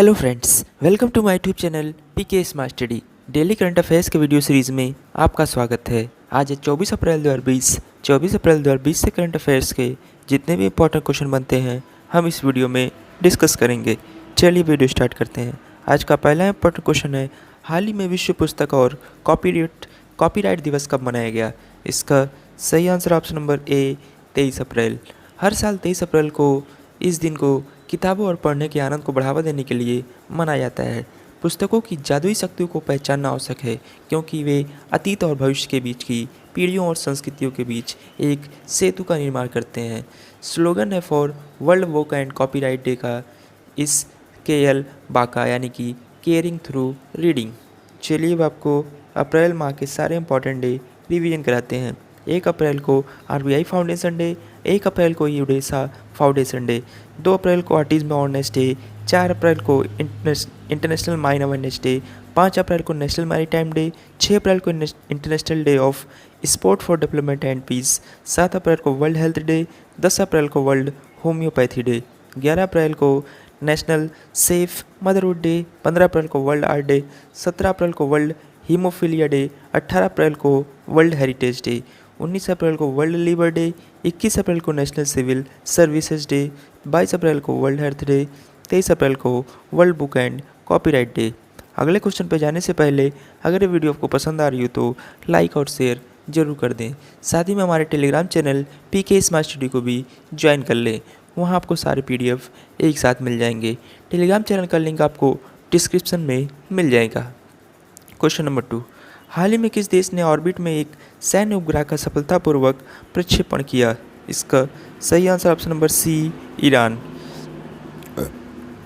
Hello friends, welcome to my YouTube channel PK smart study. Daily current affairs के video series में आपका स्वागत है। आज है 24 अप्रैल 2020। 24 अप्रैल 2020 से करंट अफेयर्स के जितने भी इंपॉर्टेंट क्वेश्चन बनते हैं हम इस वीडियो में डिस्कस करेंगे। चलिए वीडियो स्टार्ट करते हैं। आज का पहला इंपॉर्टेंट क्वेश्चन है, हाल ही में विश्व पुस्तक और कॉपीराइट दिवस कब मनाया गया? इसका सही आंसर ऑप्शन नंबर ए 23 अप्रैल। हर साल 23 अप्रैल को इस दिन को किताबों और पढ़ने के आनंद को बढ़ावा देने के लिए मनाया जाता है। पुस्तकों की जादुई शक्तियों को पहचानना आवश्यक है क्योंकि वे अतीत और भविष्य के बीच की पीढ़ियों और संस्कृतियों के बीच एक सेतु का निर्माण करते हैं। स्लोगन है for world book and copyright day का इस के एल बाका यानी कि केयरिंग थ्रू रीडिंग। चलिए अब आपको अप्रैल माह के सारे इंपॉर्टेंट डे रिवीजन कराते हैं। 1 अप्रैल को आरबीआई फाउंडेशन डे, 1 अप्रैल को यूडेसा फाउंडेशन डे, 2 अप्रैल को ऑटिज्म अवेयरनेस डे, 4 अप्रैल को international mine awareness day, 5 April को नेशनल मैरीटाइम डे, 6 अप्रैल को international day of sport for development and peace, 7 April को वर्ल्ड हेल्थ डे, 10 अप्रैल को वर्ल्ड होम्योपैथी डे, 11 अप्रैल को national safe motherhood day, 15 अप्रैल को world art day, 17 अप्रैल को world haemophilia day, 18 अप्रैल को world heritage day, 19 अप्रैल को world liver day, 21 अप्रैल को national civil services day, 22 अप्रैल को world health day, 23 अप्रैल को world book and copyright day. अगले question पर जाने से पहले अगर ये वीडियो आपको पसंद आ रही हो तो लाइक और शेयर जरूर कर दें। साथ ही में हमारे telegram channel PK smart study को भी ज्वाइन कर लें। वहाँ आपको सारे पीडीएफ एक साथ मिल जाएंगे। टेलीग्राम चैनल का लिंक आपको डिस्क्रिप्शन में मिल जाएगा। क्वेश्चन नंबर 2, हाल ही में किस देश ने ऑर्बिट में एक सैन्य उपग्रह का सफलतापूर्वक प्रक्षेपण किया? इसका सही answer option number C Iran.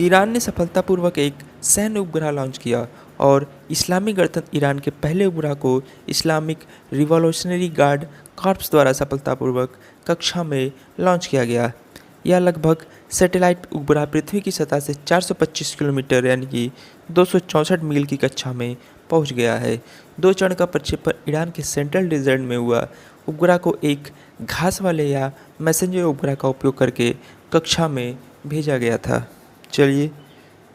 Iran ने सफलतापूर्वक एक सैन्य उपग्रह लॉन्च किया और इस्लामी गणतंत्र ईरान के पहले उपग्रह को इस्लामिक रिवॉल्यूशनरी गार्ड कॉर्प्स द्वारा सफलतापूर्वक कक्षा में लॉन्च किया गया। यह लगभग सैटेलाइट उपग्रह पृथ्वी की सतह से 425 किलोमीटर यानी कि 264 मील की कक्षा में पहुंच गया है। 2 चरण का प्रक्षेपण ईरान के सेंट्रल डिजर्ट में हुआ। उपग्रह को एक घास वाले या मैसेंजर उपग्रह का उपयोग करके कक्षा में भेजा गया था। चलिए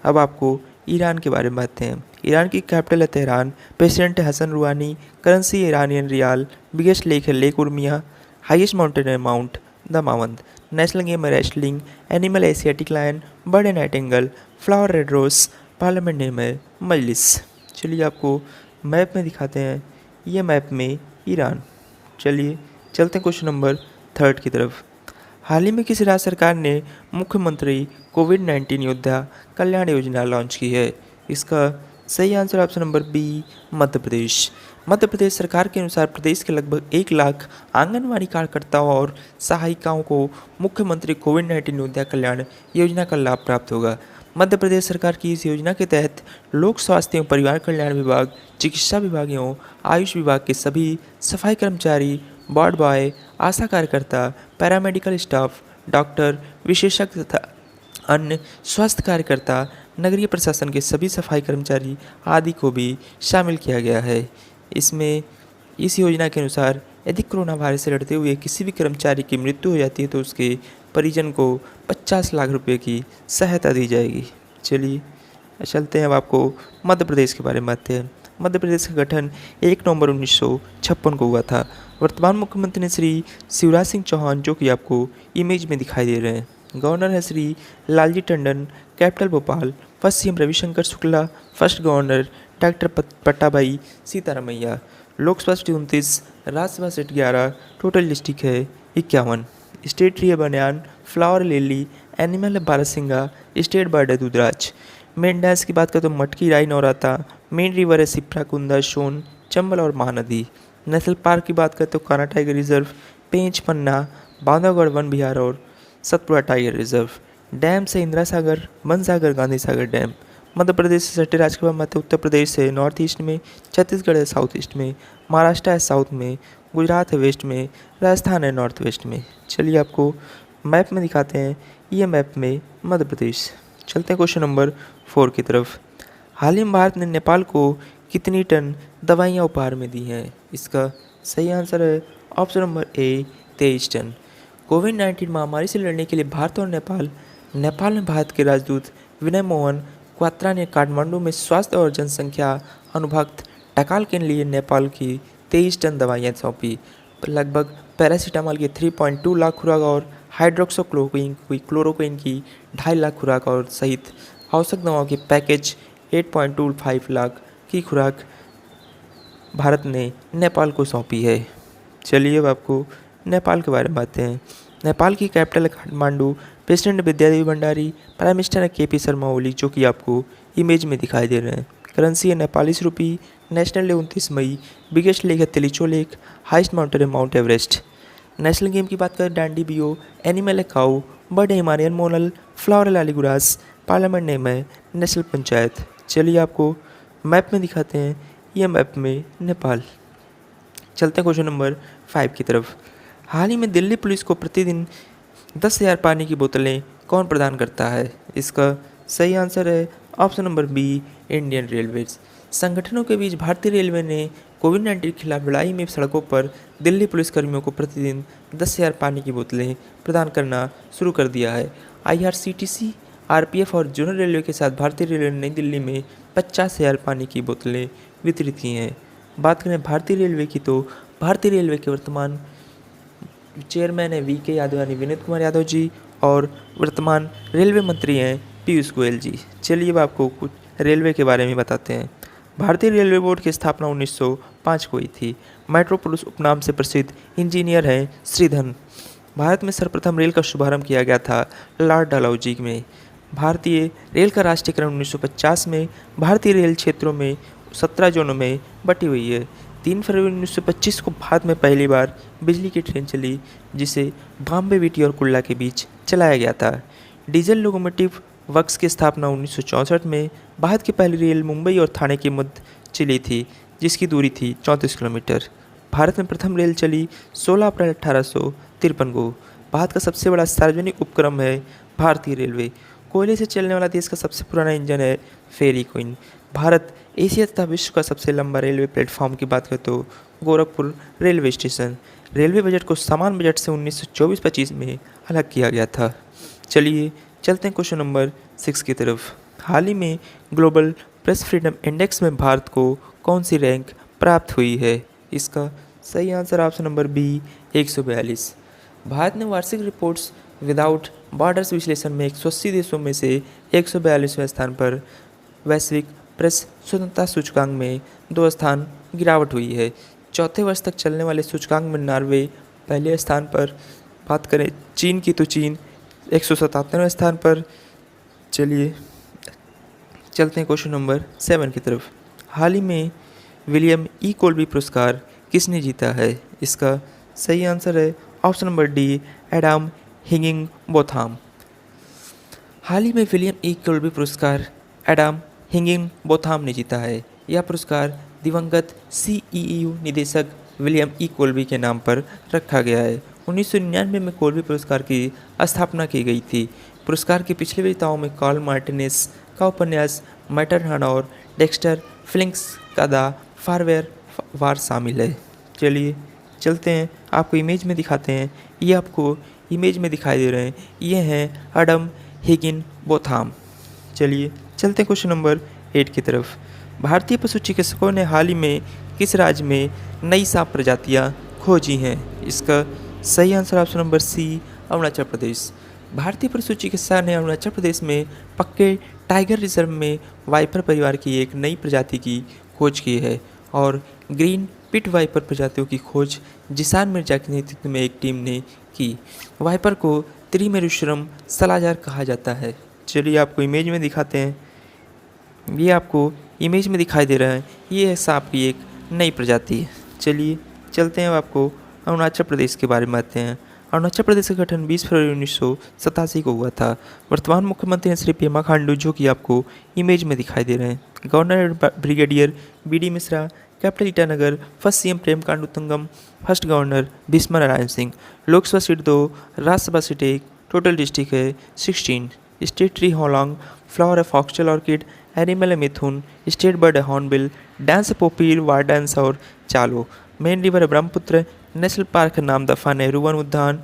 अब आपको ईरान के बारे में बताते हैं। ईरान की कैपिटल है तेहरान, प्रेसिडेंट है हसन रूहानी, करेंसी है ईरानियन रियाल, बिगेस्ट लेक है लेक उर्मिया, हाईएस्ट माउंटेन है माउंट दमावंद, नेशनल गेम है wrestling, animal Asiatic lion, bird है nightingale, flower red rose, parliament name है मजलिस। चलिए आपको मैप में दिखाते हैं, ये मैप में ईरान। चलिए चलते हैं क्वेश्चन नंबर 3 की तरफ। हाल ही में किस राज्य सरकार ने मुख्यमंत्री कोविड-19 योद्धा कल्याण योजना लॉन्च की है? इसका सही answer option number B Madhya Pradesh. Madhya Pradesh सरकार के अनुसार प्रदेश के लगभग 1 लाख आंगनवाड़ी कार्यकर्ताओं और सहायिकाओं को मुख्यमंत्री कोविड-19 योद्धा कल्याण योजना का लाभ प्राप्त होगा। मध्य प्रदेश सरकार की इस योजना के तहत लोक स्वास्थ्य एवं परिवार कल्याण विभाग, चिकित्सा विभाग एवं आयुष विभाग के सभी सफाई कर्मचारी, वार्ड बॉय, आशा कार्यकर्ता, पैरामेडिकल स्टाफ, डॉक्टर, विशेषज्ञ तथा अन्य स्वास्थ्य कार्यकर्ता, नगरीय प्रशासन के सभी सफाई कर्मचारी आदि को भी शामिल किया गया है। इसमें इस योजना के अनुसार यदि कोरोना वायरस से लड़ते हुए किसी भी कर्मचारी की मृत्यु हो जाती है तो उसके परिजन को 50 लाख रुपए की सहायता दी जाएगी। चलिए चलते हैं अब आपको मध्य प्रदेश के बारे में बताते हैं। मध्य प्रदेश का गठन 1 नवंबर 1956 को हुआ था। वर्तमान मुख्यमंत्री श्री शिवराज सिंह चौहान, जो कि आपको इमेज में दिखाई दे रहे हैं। गवर्नर है Shri Lalji Tandon, capital Bhopal. First CM Ravishankar Shukla, first governor doctor Pattabhi Sitaramayya. Lok Sabha seat 29, Rajya Sabha seat 11, total district है 51। स्टेट ट्री है बनियान, फ्लावर लिली, एनिमल है बारहसिंगा, स्टेट बर्ड है दूधराज। मेन डांस की बात करें तो मटकी, राई, नौराता। मेन रिवर है सिप्रा, कुंदा, सोन, चंबल और महानदी। नेशनल पार्क की बात करें तो कान्हा टाइगर रिजर्व, पेंच, पन्ना, बांधवगढ़ वन विहार और सतपुड़ा टाइगर रिजर्व। डैम से इंदिरा सागर, मन सागर, गांधी सागर डैम। मध्य प्रदेश से सटे राज्य के बाद मध्य उत्तर प्रदेश है नॉर्थ ईस्ट में, छत्तीसगढ़ है साउथ ईस्ट में, महाराष्ट्र है साउथ में, गुजरात है वेस्ट में, राजस्थान है नॉर्थ वेस्ट में। चलिए आपको मैप में दिखाते हैं, ये मैप में मध्य प्रदेश। चलते हैं क्वेश्चन नंबर 4 की तरफ। हाल ही में भारत ने नेपाल को कितनी टन दवाइयाँ उपहार में दी हैं? इसका सही आंसर है ऑप्शन नंबर ए 23 टन। कोविड-19 महामारी से लड़ने के लिए भारत और नेपाल में भारत के राजदूत विनय मोहन क्वात्रा ने काठमांडू में स्वास्थ्य और जनसंख्या अनुभक्त टकाल के लिए नेपाल की 23 टन दवाइयाँ सौंपी। लगभग पैरासीटामॉल की 3.2 लाख खुराक और क्लोरोक्विन की 2.5 लाख खुराक और सहित आवश्यक दवाओं की पैकेज 8.25 लाख की खुराक भारत ने नेपाल को सौंपी है। चलिए अब आपको नेपाल के बारे में बातें हैं। नेपाल की capital Kathmandu, president Bidyadevi Bhandari, prime minister KP Sharma Oli, जो कि आपको इमेज में दिखाई दे रहे हैं। करेंसी है नेपाली रुपी। नेशनल डे 29 मई। बिगेस्ट लेक है तिलिचो लेक। हाइस्ट माउंटेन है माउंट एवरेस्ट। नेशनल गेम की बात करें डांडी बियो। एनिमल है काऊ। बर्ड है हिमालयन मोनल। फ्लावर है लालीगुरास। पार्लियामेंट नेम है नेशनल पंचायत। चलिए आपको मैप में दिखाते हैं। यह मैप में नेपाल। चलते हैं क्वेश्चन नंबर 5 की तरफ। हाल ही में दिल्ली पुलिस को प्रतिदिन 10,000 पानी की बोतलें कौन प्रदान करता है? इसका सही आंसर है option number B, Indian railways. संगठनों के बीच भारतीय रेलवे ने कोविड-19 के खिलाफ लड़ाई में सड़कों पर दिल्ली पुलिसकर्मियों को प्रतिदिन 10,000 पानी की बोतलें प्रदान करना शुरू कर दिया है। आईआरसीटीसी, आरपीएफ और जोनल रेलवे के साथ भारतीय रेलवे ने नई दिल्ली में 50,000 पानी की बोतलें वितरित की हैं। बात करें भारतीय रेलवे की, तो भारतीय रेलवे के वर्तमान चेयरमैन है वीके यादव यानी विनीत कुमार यादव जी, और वर्तमान रेलवे मंत्री हैं पीयूष गोयल जी। चलिए अब आपको कुछ रेलवे के बारे में बताते हैं। भारतीय रेलवे बोर्ड की स्थापना 1905 को हुई थी। मेट्रोप्लस उपनाम से प्रसिद्ध इंजीनियर हैं श्रीधर। भारत में सर्वप्रथम रेल का शुभारंभ किया गया था लॉर्ड डलहौजी में। भारतीय रेल का राष्ट्रीयकरण 1950 में भारतीय रेल क्षेत्रों में 17 जोनों में बटी हुई है। 3 फरवरी 1925 को भारत में पहली बार बिजली की ट्रेन चली, जिसे बॉम्बे वीटी और कुल्ला के बीच चलाया गया था। डीजल लोकोमोटिव वर्क्स की स्थापना 1964 में। भारत की पहली रेल मुंबई और ठाणे के मध्य चली थी, जिसकी दूरी थी 34 किलोमीटर। भारत में प्रथम रेल चली 16 अप्रैल 1853 को। भारत का सबसे बड़ा सार्वजनिक उपक्रम है भारतीय रेलवे। कोयले से चलने वाला देश का सबसे पुराना इंजन है फेरी क्वीन। भारत एशिया तथा विश्व का सबसे लंबा रेलवे प्लेटफॉर्म की बात करें तो Gorakhpur railway station. Railway budget को समान बजट से 1924-25 में अलग किया गया था। चलिए चलते हैं क्वेश्चन नंबर 6 की तरफ। हाल ही में ग्लोबल प्रेस फ्रीडम इंडेक्स में भारत को कौन सी रैंक प्राप्त हुई है? इसका सही आंसर ऑप्शन नंबर बी, 142। भारत ने वार्षिक रिपोर्ट्स विदाउट बॉर्डर्स विश्लेषण में 180 देशों में से 142वें स्थान पर वैश्विक प्रेस स्वतंत्रता सूचकांक में 2 स्थान गिरावट हुई है। चौथे वर्ष तक चलने वाले सूचकांक में नॉर्वे पहले स्थान पर। बात करें चीन की, तो चीन 177वें स्थान पर। चलिए चलते हैं क्वेश्चन नंबर 7 की तरफ। हाल ही में विलियम ई कोल्बी पुरस्कार किसने जीता है? इसका सही आंसर है ऑप्शन नंबर डी, एडम हिगिंबोथाम। हाल ही में विलियम ई कोल्बी पुरस्कार एडम हिगिंबोथाम ने जीता है। यह पुरस्कार दिवंगत सीईयू निदेशक विलियम ई कोल्बी के नाम पर रखा गया है। 1999 में कोल्बी पुरस्कार की स्थापना की गई थी। पुरस्कार के पिछले विजेताओं में कार्ल मार्टिनेस का उपन्यास मैटरहर्न और डेक्स्टर फ्लिंक्स का द फारवेयर वार शामिल है। चलिए चलते हैं, आपको इमेज में दिखाते हैं। ये आपको इमेज में दिखाई दे रहे हैं, ये हैं एडम हिगिंबोथाम। चलिए चलते हैं क्वेश्चन नंबर 8 की तरफ। भारतीय पशु चिकित्सकों ने हाल ही में किस राज्य में नई सांप प्रजातियां खोजी हैं? इसका सही answer option number C, Arunachal Pradesh. भारतीय पशु चिकित्सा ने अरुणाचल प्रदेश में पक्के टाइगर रिजर्व में वाइपर परिवार की एक नई प्रजाति की खोज की है और ग्रीन पिट वाइपर प्रजातियों की खोज जिसान मिर्जा के नेतृत्व में एक टीम ने की। वाइपर को त्रिमेरुश्रम सलाजार कहा जाता है। चलिए आपको इमेज में दिखाते हैं। ये आपको इमेज में दिखाई दे रहा है, ये है सांप की एक नई प्रजाति है। चलिए चलते हैं, अब आपको अरुणाचल प्रदेश के बारे में बताते हैं। अरुणाचल प्रदेश का गठन 20 फरवरी 1987 को हुआ था। वर्तमान मुख्यमंत्री हैं श्री पेमा खांडू, जो कि आपको इमेज में दिखाई दे रहे हैं। Governor brigadier BD. Mishra. Capital Itanagar. First CM Prem Khandu Thungon. First governor Bhishma Narayan Singh. Lok Sabha seat 2, Rajya Sabha seat 1। Total district है 16। State tree Hollong. फ्लावर है फॉक्सटेल ऑर्किड। एनिमल है मिथुन। स्टेट बर्ड है हॉर्नबिल। डांस है पोपीर, वार डांस और चालो। मेन रिवर है ब्रह्मपुत्र। नेशनल पार्क है नामदफा नेहरू वन उद्यान।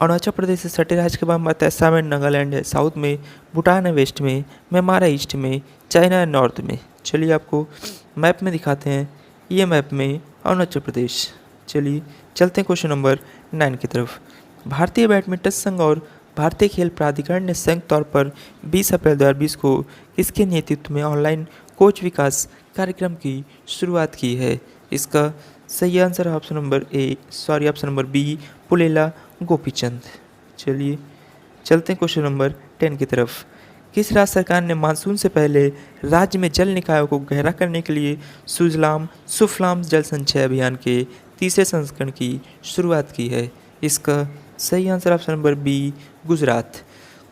अरुणाचल प्रदेश से सटे राज्य के बाद में आता है असम एंड नागालैंड है साउथ में, भूटान है वेस्ट में, म्यांमार है ईस्ट में, चाइना है नॉर्थ में। चलिए आपको मैप में दिखाते हैं, ये मैप में अरुणाचल प्रदेश। चलिए चलते हैं क्वेश्चन नंबर 9 की तरफ। भारतीय बैडमिंटन संघ और भारतीय खेल प्राधिकरण ने संयुक्त तौर पर 20 अप्रैल 2020 को किसके नेतृत्व में ऑनलाइन कोच विकास कार्यक्रम की शुरुआत की है? इसका सही आंसर है option number B, Pullela Gopichand. चलिए चलते हैं क्वेश्चन नंबर 10 की तरफ। किस राज्य सरकार ने मानसून से पहले राज्य में जल निकायों को गहरा करने के लिए सुजलाम सुफलाम जल संचय अभियान के तीसरे संस्करण की शुरुआत की है? इसका सही answer option number B, Gujarat.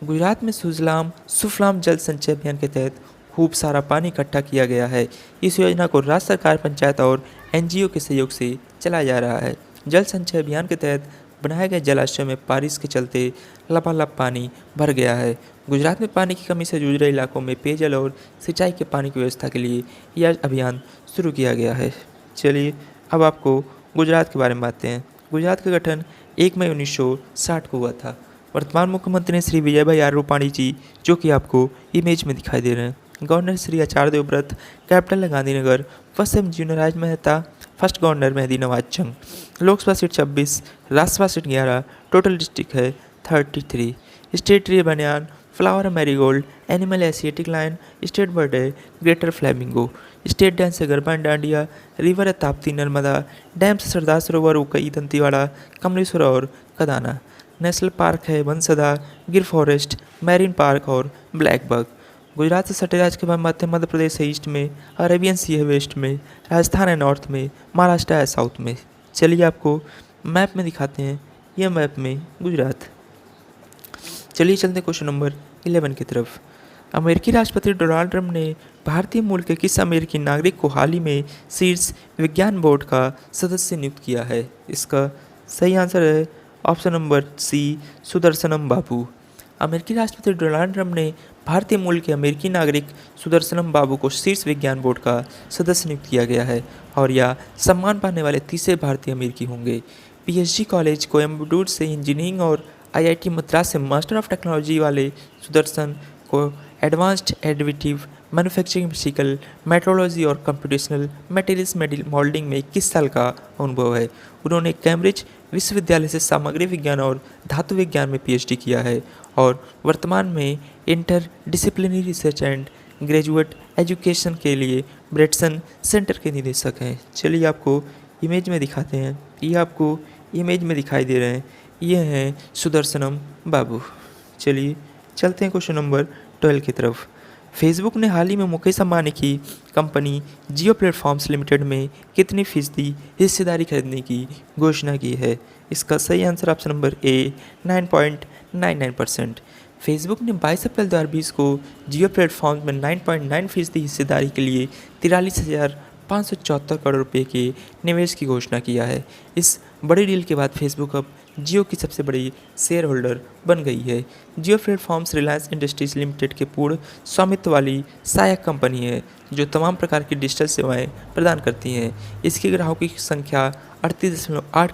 Gujarat में सुजलाम सुफलाम जल संचय अभियान के तहत खूब सारा पानी इकट्ठा किया गया है। इस योजना को राज्य सरकार, पंचायत और एनजीओ के सहयोग से चलाया जा रहा है। जल संचय अभियान के तहत बनाए गए जलाशय में बारिश के चलते लबालब पानी भर गया है। गुजरात में पानी की कमी से जूझ रहे इलाकों में पेयजल और सिंचाई के पानी की व्यवस्था के लिए यह अभियान शुरू किया गया है। चलिए अब आपको गुजरात के बारे में बातें हैं। गुजरात का गठन 1 मई 1960 को हुआ था। वर्तमान मुख्यमंत्री श्री विजय भाई आर रूपाणी जी, जो कि आपको इमेज में दिखाई दे रहे हैं। Governor Shri Acharya Devvrat, capital Gandhinagar. First CM जूनियर Raj Mehta, first governor Mehdi Nawaz Jung. Lok Sabha seat 26, Rajya Sabha seat 11, total district है 33। State tree banyan, flower marigold, animal Asiatic lion, state bird है ग्रेटर फ्लैमिंगो। स्टेट डांस है गरबा एंड डांडिया। रिवर है ताप्ती नर्मदा। डैम से सरदार सरोवर, उकई, दंतीवाड़ा, कमलेश्वर और कदाना। नेशनल पार्क है बंसदा, गिर फॉरेस्ट, मैरीन पार्क और ब्लैक बग। गुजरात से सटे राज्य के बाद मध्य प्रदेश है ईस्ट में, अरेबियन सी है वेस्ट में, राजस्थान है नॉर्थ में, महाराष्ट्र है साउथ में। चलिए आपको मैप में दिखाते हैं, यह मैप में गुजरात। चलिए चलते हैं क्वेश्चन नंबर 11 की तरफ। अमेरिकी राष्ट्रपति डोनाल्ड ट्रंप ने भारतीय मूल के किस अमेरिकी नागरिक को हाल ही में शीर्ष विज्ञान बोर्ड का सदस्य नियुक्त किया है? इसका सही आंसर है ऑप्शन नंबर सी, सुदर्शनम बाबू। अमेरिकी राष्ट्रपति डोनाल्ड ट्रंप ने भारतीय मूल के अमेरिकी नागरिक सुदर्शनम बाबू को शीर्ष विज्ञान बोर्ड का सदस्य नियुक्त किया गया है और यह सम्मान पाने वाले तीसरे भारतीय अमेरिकी होंगे। पीएचडी कॉलेज कोयम्बटूर से इंजीनियरिंग और आईआईटी मद्रास से मास्टर ऑफ टेक्नोलॉजी वाले सुदर्शन को advanced additive manufacturing, physical metrology और कंप्यूटेशनल मटेरियल्स मॉडलिंग में 21 साल का अनुभव है। उन्होंने कैम्ब्रिज विश्वविद्यालय से सामग्री विज्ञान और धातु विज्ञान में पीएचडी किया है और वर्तमान में inter disciplinary research and graduate education के लिए ब्रेटसन सेंटर के निदेशक हैं। चलिए आपको इमेज में दिखाते हैं, ये आपको इमेज में दिखाई दे रहे हैं, ये हैं सुदर्शनम बाबू। चलिए चलते हैं क्वेश्चन नंबर 12 की तरफ। फेसबुक ने हाल ही में मुकेश अंबानी की कंपनी जियो प्लेटफॉर्म्स लिमिटेड में कितनी फीसदी हिस्सेदारी खरीदने की घोषणा की है? इसका सही answer option number A, 9.99%। Facebook ने 22 अप्रैल 2020 को जियो प्लेटफॉर्म्स में 9.9% हिस्सेदारी के लिए 43,574 करोड़ रुपये के निवेश की घोषणा किया है। इस बड़ी डील के बाद फेसबुक अब जियो की सबसे बड़ी शेयर होल्डर बन गई है। जियो प्लेटफॉर्म्स रिलायंस इंडस्ट्रीज लिमिटेड के पूर्ण स्वामित्व वाली सहायक कंपनी है जो तमाम प्रकार की डिजिटल सेवाएं प्रदान करती हैं। इसके ग्राहकों की संख्या 38.8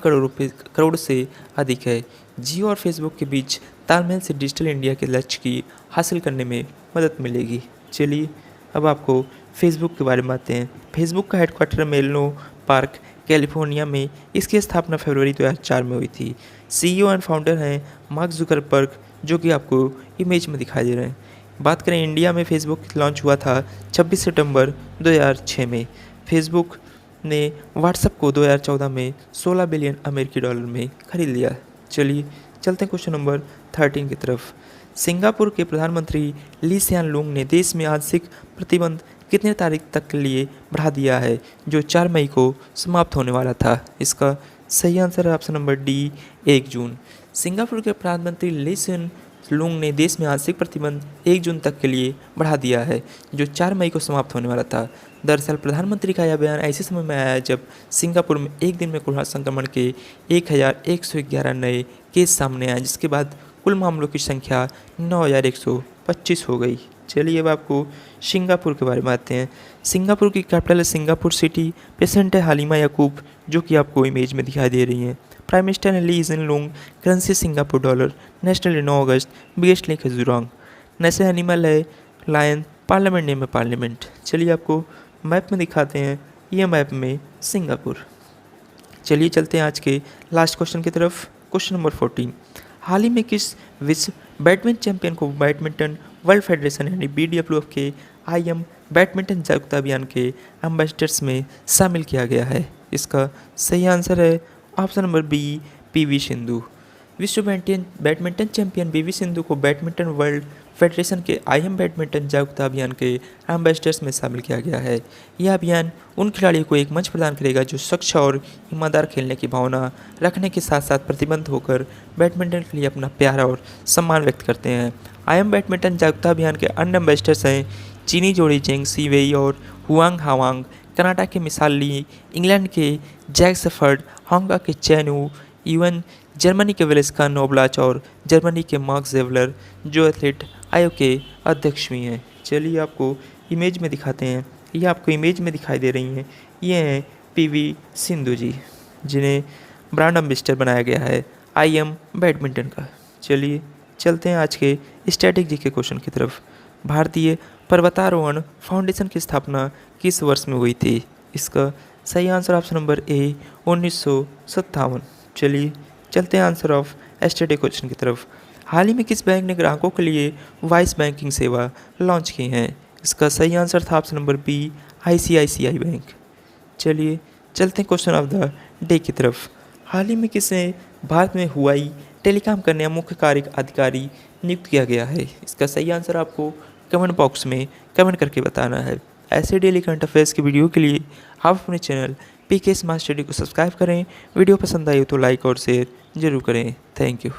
करोड़ से अधिक है। जियो और फेसबुक के बीच तालमेल से डिजिटल इंडिया के लक्ष्य की हासिल करने में मदद मिलेगी। चलिए अब आपको फेसबुक के बारे में बातें हैं। फेसबुक का हेडक्वार्टर मेनो पार्क कैलिफोर्निया में, इसकी स्थापना फरवरी 2004 में हुई थी। सीईओ एंड फाउंडर हैं मार्क जुकरबर्ग, जो कि आपको इमेज में दिखाई दे रहे हैं। बात करें इंडिया में, फेसबुक लॉन्च हुआ था 26 सितंबर 2006 में। फेसबुक ने व्हाट्सएप को 2014 में 16 बिलियन अमेरिकी डॉलर में खरीद लिया। चलिए चलते हैं क्वेश्चन नंबर 13 की तरफ। सिंगापुर के प्रधानमंत्री ली सियान लूंग ने देश में आंशिक प्रतिबंध कितने तारीख तक के लिए बढ़ा दिया है, जो 4 मई को समाप्त होने वाला था? इसका सही आंसर है ऑप्शन नंबर डी, 1 जून। सिंगापुर के प्रधानमंत्री ली सियान लूंग ने देश में आंशिक प्रतिबंध 1 जून तक के लिए बढ़ा दिया है, जो 4 मई को समाप्त होने वाला था। दरअसल प्रधानमंत्री का यह बयान ऐसे समय में आया है जब सिंगापुर में एक दिन में कोरोना संक्रमण के 1111 नए केस सामने आए, जिसके बाद कुल मामलों की संख्या 9125 हो गई। चलिए अब आपको सिंगापुर के बारे में बातें हैं। सिंगापुर की कैपिटल है सिंगापुर सिटी। प्रेसिडेंट है हालिमा याकूब, जो कि आपको इमेज में दिखाई दे रही हैं। Prime Minister Lee Hsien Loong, currency Singapore dollar, national day 9 अगस्त, biggest lake है जुरांग, नेशनल एनिमल है लायन, पार्लियामेंट नेम है पार्लियामेंट। चलिए आपको मैप में दिखाते हैं, ये मैप में सिंगापुर। चलिए चलते हैं आज के लास्ट क्वेश्चन की तरफ। क्वेश्चन नंबर 14, हाल ही में किस विश्व बैडमिंटन चैंपियन को बैडमिंटन वर्ल्ड फेडरेशन यानी BWF के IM बैडमिंटन जागरूकता अभियान के एम्बेसडर्स में शामिल किया गया है? इसका सही आंसर है option number B, PV Sindhu. विश्व बैडमिंटन चैंपियन PV सिंधु को बैडमिंटन वर्ल्ड फेडरेशन के IM बैडमिंटन जागरूकता अभियान के एम्बेसडर्स में शामिल किया गया है। यह अभियान उन खिलाड़ियों को एक मंच प्रदान करेगा जो स्वच्छ और ईमानदार खेलने की भावना रखने के साथ साथ प्रतिबद्ध होकर बैडमिंटन के लिए अपना प्यार और सम्मान व्यक्त करते हैं। IM बैडमिंटन जागरूकता अभियान के अन्य एम्बेसडर्स हैं चीनी जोड़ी जेंग सीवेई और हुआंग हावांग, कनाडा के मिसाल ली, इंग्लैंड के जैक सेफर्ड, हांगकांग के चैन वू, यूएन जर्मनी के वेलेस्का नोबलाच और जर्मनी के मार्क जेवलर जो एथलीट आयोग के अध्यक्ष भी हैं। चलिए आपको इमेज में दिखाते हैं, ये आपको इमेज में दिखाई दे रही हैं, ये हैं PV सिंधु जी, जिन्हें ब्रांड एम्बेसडर बनाया गया है IM बैडमिंटन का। चलिए चलते हैं आज के स्टैटिक जी के क्वेश्चन की तरफ। भारतीय पर्वतारोहण फाउंडेशन की स्थापना किस वर्ष में हुई थी? इसका सही आंसर ऑप्शन नंबर ए, 1957। चलिए चलते हैं आंसर ऑफ स्टैटिक क्वेश्चन की तरफ। हाल ही में किस बैंक ने ग्राहकों के लिए वॉइस बैंकिंग सेवा लॉन्च की है? इसका सही आंसर था option number B, ICICI bank. चलिए चलते हैं क्वेश्चन ऑफ द डे की तरफ। हाल ही में किसे भारत में हुआई टेलीकॉम का नया मुख्य कार्यकारी अधिकारी नियुक्त किया गया है? इसका सही आंसर आपको कमेंट बॉक्स में कमेंट करके बताना है। ऐसे डेली करंट अफेयर्स की वीडियो के लिए आप अपने चैनल PK स्मार्ट स्टडी को सब्सक्राइब करें। वीडियो पसंद आई हो तो लाइक और शेयर जरूर करें। Thank you.